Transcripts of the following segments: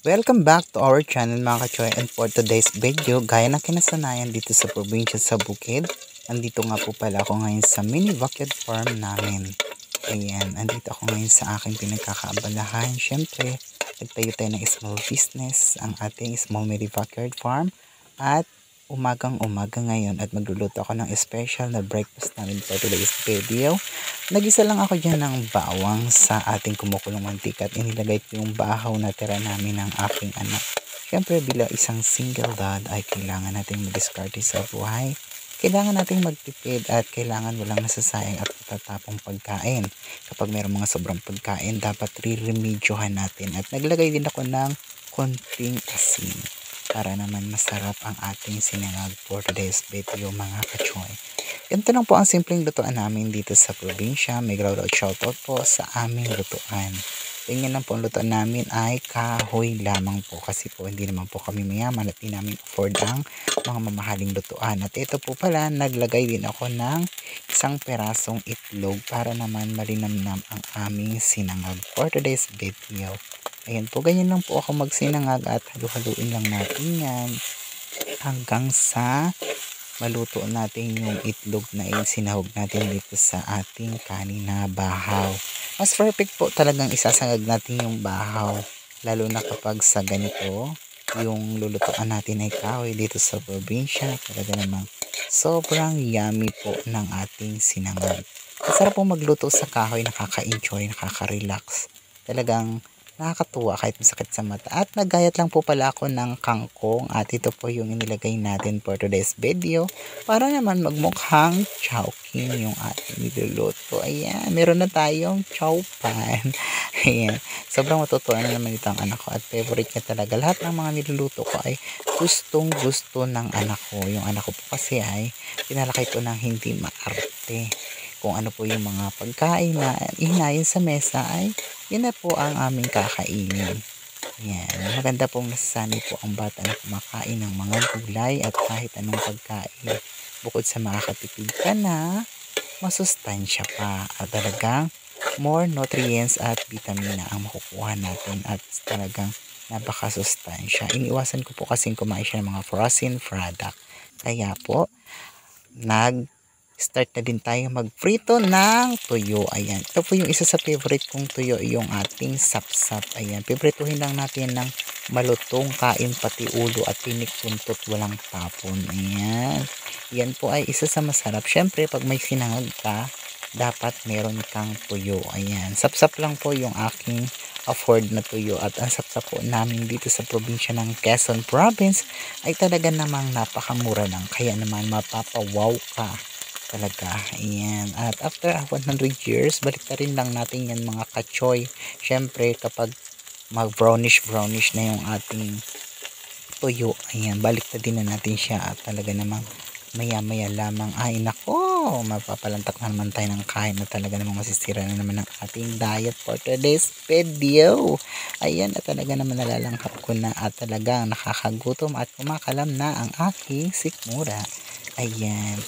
Welcome back to our channel mga kachoy, and for today's video, gaya ng kinasanayan dito sa probinsya sa Bukid, andito nga po pala ako ngayon sa mini backyard farm namin. Ayan, andito ako ngayon sa aking pinagkakaabalahan. Siyempre, nagtayo tayo ng small business, ang ating small mini backyard farm. At umagang-umaga ngayon at magluluto ako ng special na breakfast namin for today's video. Nagisa lang ako dyan ng bawang sa ating kumukulong mantika at inilagay ko yung bahaw na tira namin ng aking anak. Siyempre bilang isang single dad ay kailangan natin mag-discarte sa buhay. Kailangan nating magtipid at kailangan walang nasasayang at matatapong pagkain. Kapag mayroong mga sobrang pagkain, dapat riremedyohan natin. At naglagay din ako ng konting asin para naman masarap ang ating sinangag for today's video mga kachoy. Ganito lang po ang simpleng lutuan namin dito sa probinsya. May shoutout po sa aming lutuan. Tingnan lang po ang lutuan namin ay kahoy lamang po kasi po hindi naman po kami mayaman at hindi namin afford ang mga mamahaling lutuan. At ito po pala, naglagay din ako ng isang perasong itlog para naman malinamnam ang aming sinangag for today's video. Ayan po, ganyan lang po ako magsinangag at halu-haluin lang natin yan hanggang sa maluto natin yung itlog na sinahog natin dito sa ating kanin na bahaw. Mas perfect po talagang isasangag natin yung bahaw, lalo na kapag sa ganito yung lulutuan natin ay kahoy dito sa probinsya. Talaga namang sobrang yummy po ng ating sinangag. Masarap po magluto sa kahoy, nakaka-enjoy, nakaka-relax. Talagang nakakatuwa kahit masakit sa mata. At nagayat lang po pala ako ng kangkong at ito po yung inilagay natin for today's video para naman magmukhang chowking yung ating niluluto. Ayan, meron na tayong chowpan. Ayan, sobrang matutuwa na naman ito ang anak ko at favorite niya talaga. Lahat ng mga niluluto ko ay gustong gusto ng anak ko. Yung anak ko po kasi ay pinalaki ko ng hindi maarte. Kung ano po yung mga pagkain na ihinayin sa mesa ay yun na po ang aming kakainin. Yan. Maganda pong nasasanay po ang bata na kumakain ng mga gulay at kahit anong pagkain. Bukod sa makakatipid ka na, masustansya pa. At talagang more nutrients at vitamina ang makukuha natin at talagang napakasustansya. Iniwasan ko po kasing kumain siya ng mga frozen product. Kaya po, start na din tayo magprito ng tuyo. Ayan. Ito po yung isa sa favorite kong tuyo, yung ating sapsap. Ayan. Piprituhin lang natin ng malutong, kain pati ulo at tinik puntot, walang tapon. Ayan. Yan po ay isa sa masarap. Syempre, pag may sinangag ka, dapat meron kang tuyo. Ayan. Sapsap lang po yung aking afford na tuyo. At ang sapsap po namin dito sa probinsya ng Quezon Province ay talaga namang napakamura lang. Kaya naman mapapawaw ka talaga. Ayan. At after 100 years, balik na rin lang natin yan mga kachoy. Syempre, kapag mag-brownish na yung ating tuyo, ayan, balik na din na natin siya at talaga namang maya-maya lamang ay nako, mapapalantak na naman tayo ng kain na talaga namang masisira na naman ang ating diet for today's video. Ayan, at talaga naman nalalanghap ko na at talagang nakakagutom at kumakalam na ang aking sikmura. Ayan.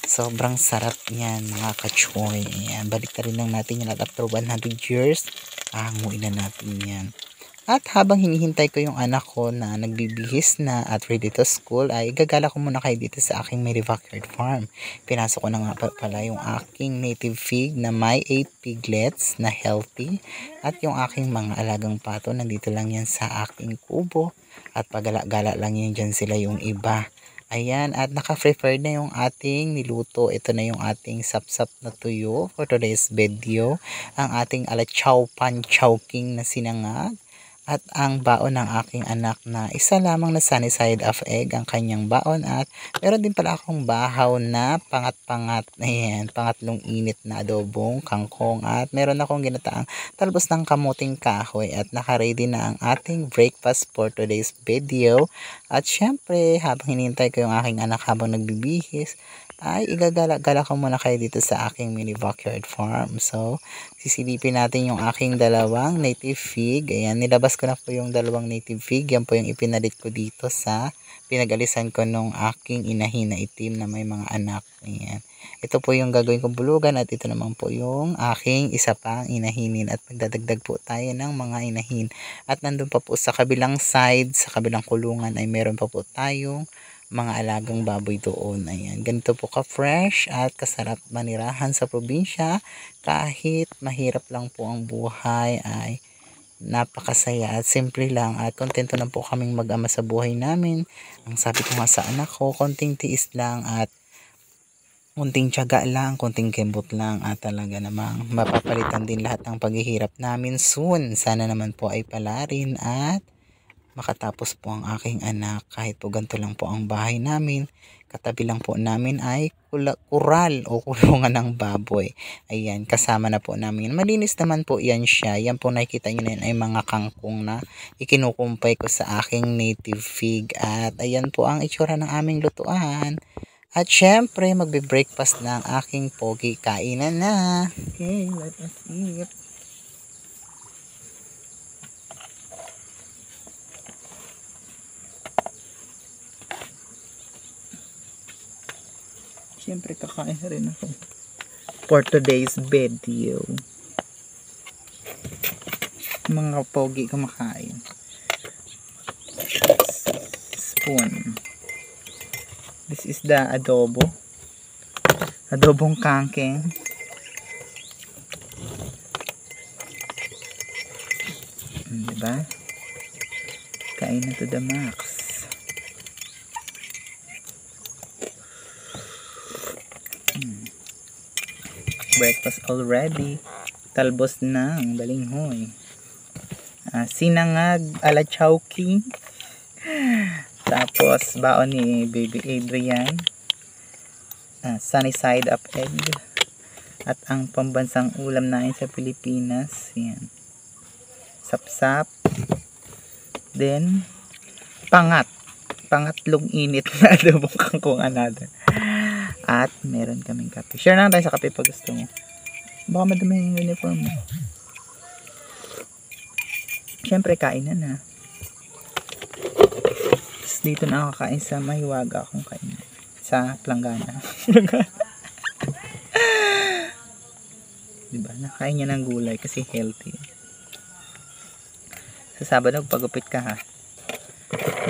Sobrang sarap niyan mga kachoy. Ayan, balik na rin lang natin yan at after 100 years, hanguin na natin yan. At habang hinihintay ko yung anak ko na nagbibihis na at ready to school, ay gagala ko muna kayo dito sa aking mini backyard farm. Pinasok ko na nga pala yung aking native pig na may 8 piglets na healthy. At yung aking mga alagang pato, nandito lang yan sa aking kubo. At pagala-gala lang yan dyan sila yung iba. Ayan, at naka-prepared na yung ating niluto. Ito na yung ating sapsap na tuyo for today's video. Ang ating ala chow pan chowking na sinangag. At ang baon ng aking anak na isa lamang na sunny side of egg ang kanyang baon. At meron din pala akong bahaw na pangat-pangat. Ayan, pangatlong init na adobong kangkong. At meron akong ginataang talbos ng kamuting kahoy. At naka-ready na ang ating breakfast for today's video. At syempre, habang hinihintay ko yung aking anak habang nagbibihis, ay igagala-gala ko muna kayo dito sa aking mini backyard farm. So, sisilipin natin yung aking dalawang native fig. Ayan, nilabas ko na po yung dalawang native fig. Yan po yung ipinalit ko dito sa pinagalisan ko nung aking inahin na itim na may mga anak. Ayan. Ito po yung gagawin kong bulugan at ito naman po yung aking isa pang inahinin at magdadagdag po tayo ng mga inahin. At nandun pa po sa kabilang side, sa kabilang kulungan ay meron pa po tayong mga alagang baboy doon. Ayan. Ganito po ka-fresh at kasarap manirahan sa probinsya. Kahit mahirap lang po ang buhay ay napakasaya at simple lang at kontento na po kaming mag-ama sa buhay namin. Ang sabi ko nga sa anak ko, konting tiis lang at konting tiyaga lang, konting kembot lang at talaga namang mapapalitan din lahat ng paghihirap namin soon. Sana naman po ay palarin at makatapos po ang aking anak. Kahit po ganito lang po ang bahay namin, katabi lang po namin ay kural o kulungan ng baboy. Ayan, kasama na po namin. Malinis naman po yan siya. Yan po nakikita nyo na yan ay mga kangkong na ikinukumpay ko sa aking native fig. At ayan po ang itsura ng aming lutuan. At syempre, magbe-breakfast na ang aking pogi. Kainan na. Okay, let us eat. Siyempre, kakain na rin ako for today's video. Mga pogi kumakain. Spoon. This is the adobo. Adobong kangkeng. Diba? Kain na to the max. Breakfast already. Talbos ng balinghoy. Sinangag ala chowking. Tapos baon ni baby Adrian. Sunny side up egg. At ang pambansang ulam namin sa Pilipinas. Yan. Sapsap. Then pangatlong init na adobong kangkong another. At meron kaming kape. Share na tayo sa kape pag gusto mo. Baka madumi yung uniform mo. Siyempre, kain na. Tapos dito na ako kain sa mahiwaga akong kain. Sa planggana. Diba? Nakain niya ng gulay kasi healthy. Sa Sabado, pagupit ka ha.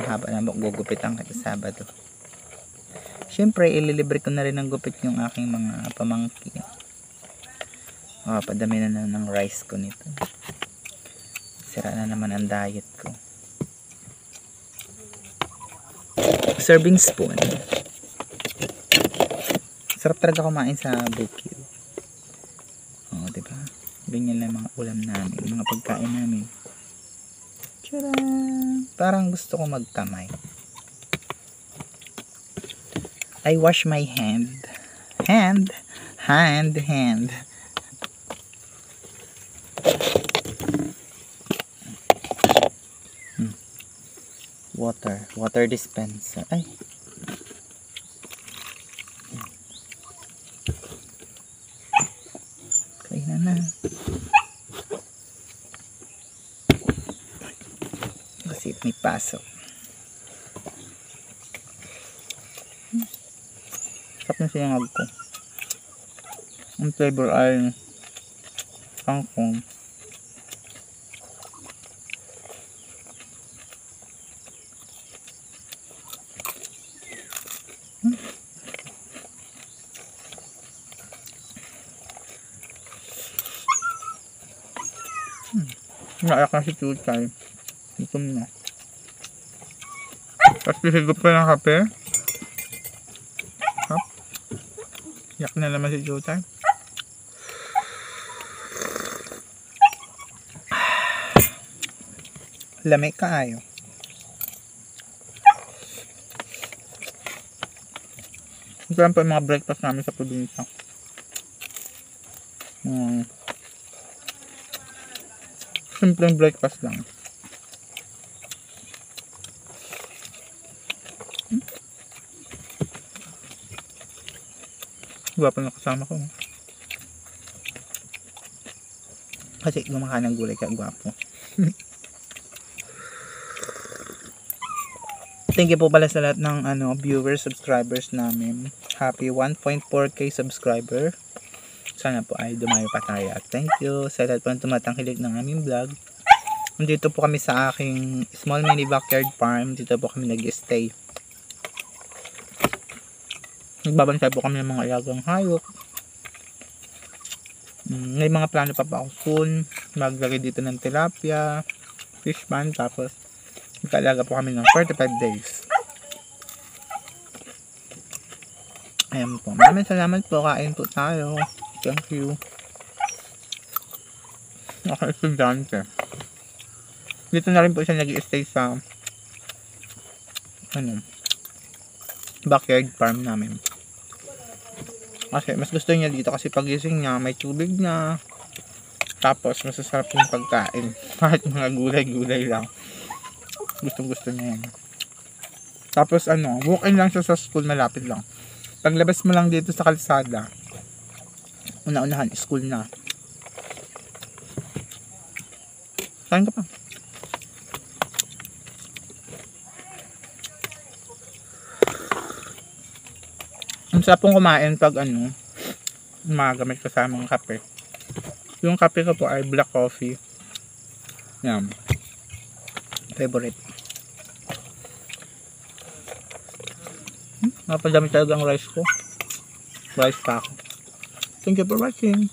Mahaba na gugupit ang sa Sabado. Siyempre, ililibre ko na rin ng gupit yung aking mga pamangkin. Padami na ng rice ko nito. Sira na naman ang diet ko. Serving spoon. Sarap talaga kumain sa bukid. Diba? Ganyan lang mga ulam namin, mga pagkain namin. Tcharam! Parang gusto ko magkamay. I wash my hand. Hand. Water dispenser. Ay. Kainan na. Kasi may pasok. Sarap na siyangag ko. Ang flavor ay kangkong. Naiyak na si Chuchay. Gutom na. Tapos higop pa ng kape. Hop. Yak na naman si Chuchay. Lamig kaayo. Ito lang po yung mga breakfast namin sa probinsya. Simpleng breakfast lang. Gwapo na kasama ko. Kasi gumakain ng gulay kaya gwapo. Thank you po pala sa lahat ng viewers, subscribers namin. Happy 1.4k subscriber. Sana po ay dumayo pa tayo. At thank you sa lahat po ng tumatangkilik ng aming vlog. Nandito po kami sa aking small mini backyard farm. Dito po kami nag-stay. Nagbabantay po kami ng mga alagang hayop. May mga plano pa ako soon. Maglagay dito ng tilapia, fish pan, tapos magkaalaga po kami ng 45 days. Ayan po. Maraming salamat po. Kain po tayo. Thank you. Okay, estudyante. Dito na rin po siya nag-i-stay sa backyard farm namin. Kasi mas gusto niya dito kasi pagising niya may tubig na, tapos masasarap yung pagkain. Kahit mga gulay-gulay lang, gustong gusto niya yan. Tapos walk-in lang siya sa school, malapit lang. Paglabas mo lang dito sa kalsada, una-unahan school na. Saan ka pa? Ang sarap pong kumain pag magamit ko sa mga kape. Yung kape ko po ay black coffee. Yan. Favorite. Napadami talaga ang rice ko. Rice pa ako. Thank you for watching.